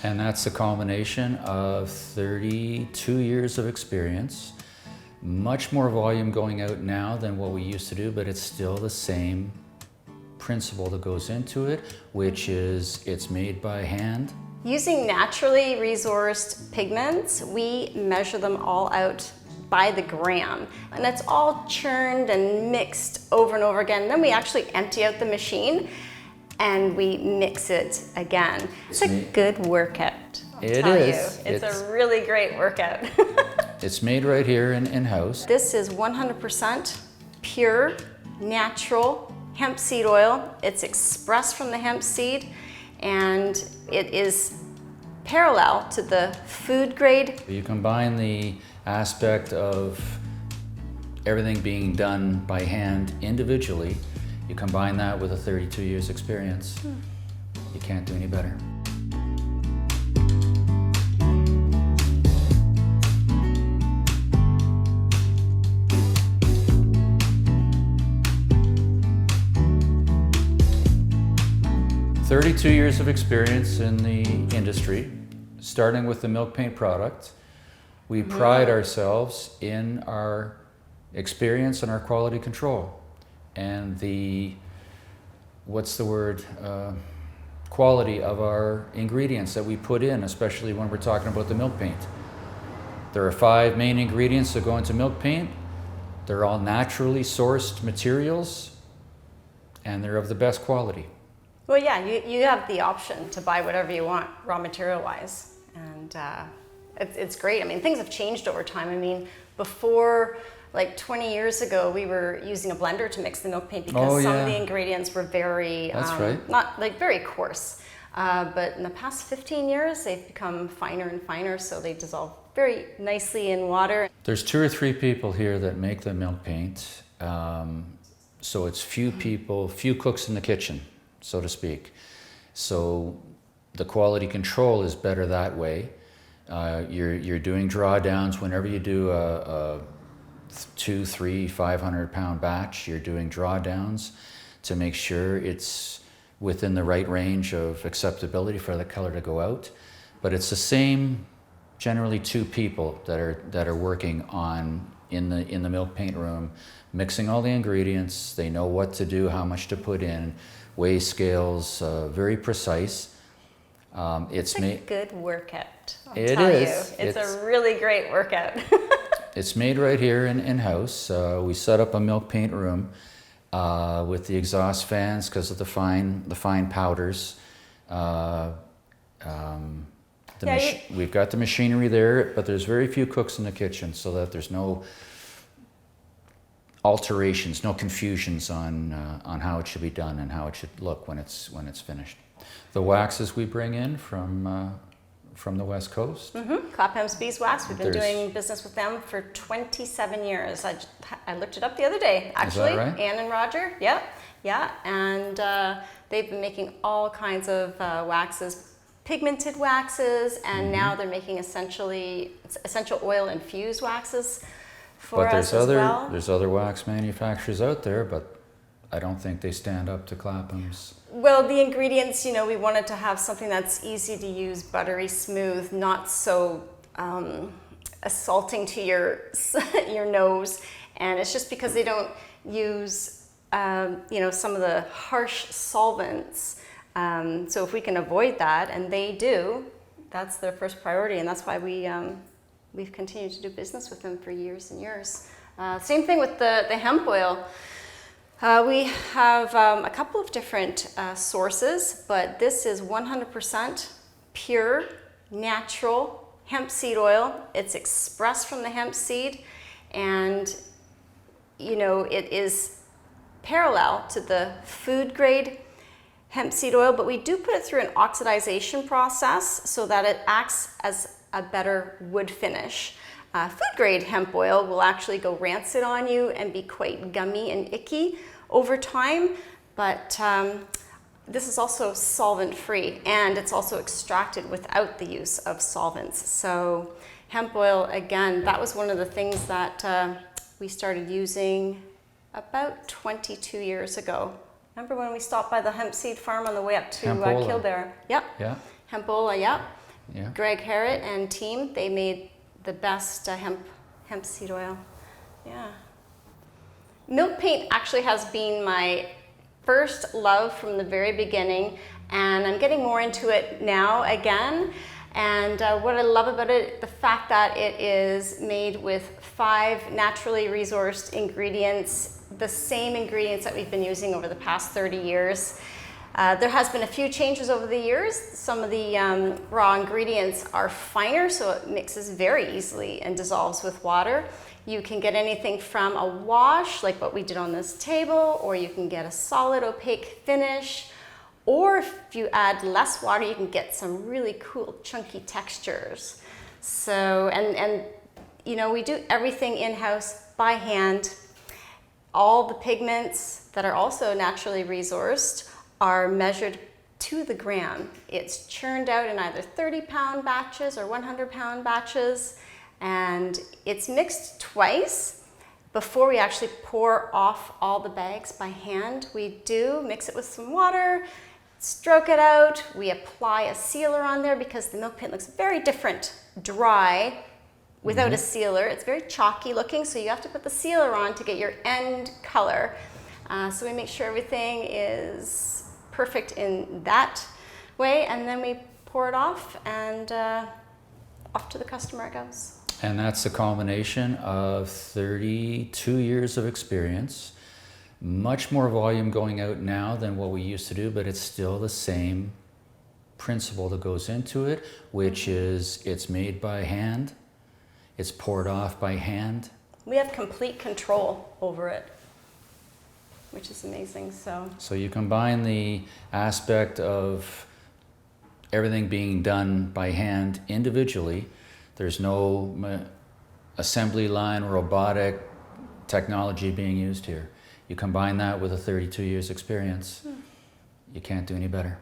And that's the culmination of 32 years of experience. Much more volume going out now than what we used to do, but it's still the same principle that goes into it, which is it's made by hand. Using naturally resourced pigments, we measure them all out by the gram. And it's all churned and mixed over and over again. And then we actually empty out the machine and we mix it again. It's a good workout, I'll tell you. It's a really great workout. It's made right here in-house. This is 100% pure, natural hemp seed oil. It's expressed from the hemp seed, and it is parallel to the food grade. You combine the aspect of everything being done by hand individually, you combine that with a 32 years experience, you can't do any better. "32 years of experience in the industry, starting with the milk paint product. We pride ourselves in our experience and our quality control and the, quality of our ingredients that we put in, especially when we're talking about the milk paint. There are 5 main ingredients that go into milk paint. They're all naturally sourced materials, and they're of the best quality. Well, yeah, you have the option to buy whatever you want, raw material-wise, and it's great. I mean, things have changed over time. I mean, before, like 20 years ago, we were using a blender to mix the milk paint because some of the ingredients were very, not like very coarse. But in the past 15 years, they've become finer and finer, so they dissolve very nicely in water. There's 2 or 3 people here that make the milk paint, so it's few people, few cooks in the kitchen, so to speak. So the quality control is better that way. You're doing drawdowns whenever you do a 2, 3, 500-pound batch. You're doing drawdowns to make sure it's within the right range of acceptability for the color to go out. But it's the same, generally 2 people that are working on in the milk paint room, mixing all the ingredients. They know what to do, how much to put in, weigh scales, very precise. It's a good workout, I'll it tell is. you. It's a really great workout. It's made right here in-house. We set up a milk paint room with the exhaust fans because of the fine powders. We've got the machinery there, but there's very few cooks in the kitchen, so that there's no alterations, no confusions on how it should be done and how it should look when it's finished. The waxes we bring in from the West Coast. Claphams beeswax. We've been doing business with them for 27 years. I looked it up the other day, actually. Is that right? Ann and Roger. Yeah. And they've been making all kinds of waxes, pigmented waxes, and now they're making essential oil infused waxes for us as well. There's other wax manufacturers out there, but I don't think they stand up to Claphams. Well, the ingredients, we wanted to have something that's easy to use, buttery smooth, not so assaulting to your nose. And it's just because they don't use, some of the harsh solvents. So if we can avoid that, and they do, that's their first priority, and that's why we've continued to do business with them for years and years. Same thing with the hemp oil. We have a couple of different sources, but this is 100% pure, natural hemp seed oil. It's expressed from the hemp seed, and it is parallel to the food grade hemp seed oil, but we do put it through an oxidization process so that it acts as a better wood finish. Food grade hemp oil will actually go rancid on you and be quite gummy and icky over time, but this is also solvent-free, and it's also extracted without the use of solvents. So hemp oil, again, that was one of the things that we started using about 22 years ago. Remember when we stopped by the hemp seed farm on the way up to Kildare? Yep. Yeah. Hempola, yep. Yeah. Greg Harrett and team, they made the best hemp seed oil. Yeah. Milk paint actually has been my first love from the very beginning, and I'm getting more into it now again. And what I love about it, the fact that it is made with 5 naturally resourced ingredients, the same ingredients that we've been using over the past 30 years. There has been a few changes over the years. Some of the raw ingredients are finer, so it mixes very easily and dissolves with water. You can get anything from a wash, like what we did on this table, or you can get a solid opaque finish. Or if you add less water, you can get some really cool chunky textures. So, and you know, we do everything in-house by hand. All the pigments that are also naturally resourced are measured to the gram. It's churned out in either 30-pound batches or 100-pound batches, and it's mixed twice. Before we actually pour off all the bags by hand, we do mix it with some water, stroke it out, we apply a sealer on there because the milk paint looks very different dry without a sealer. It's very chalky looking, so you have to put the sealer on to get your end color. So we make sure everything is perfect in that way, and then we pour it off, and off to the customer it goes. And that's a combination of 32 years of experience, much more volume going out now than what we used to do, but it's still the same principle that goes into it, which is it's made by hand, it's poured off by hand. We have complete control over it, which is amazing. So you combine the aspect of everything being done by hand individually. There's no assembly line, robotic technology being used here. You combine that with a 32 years experience, you can't do any better.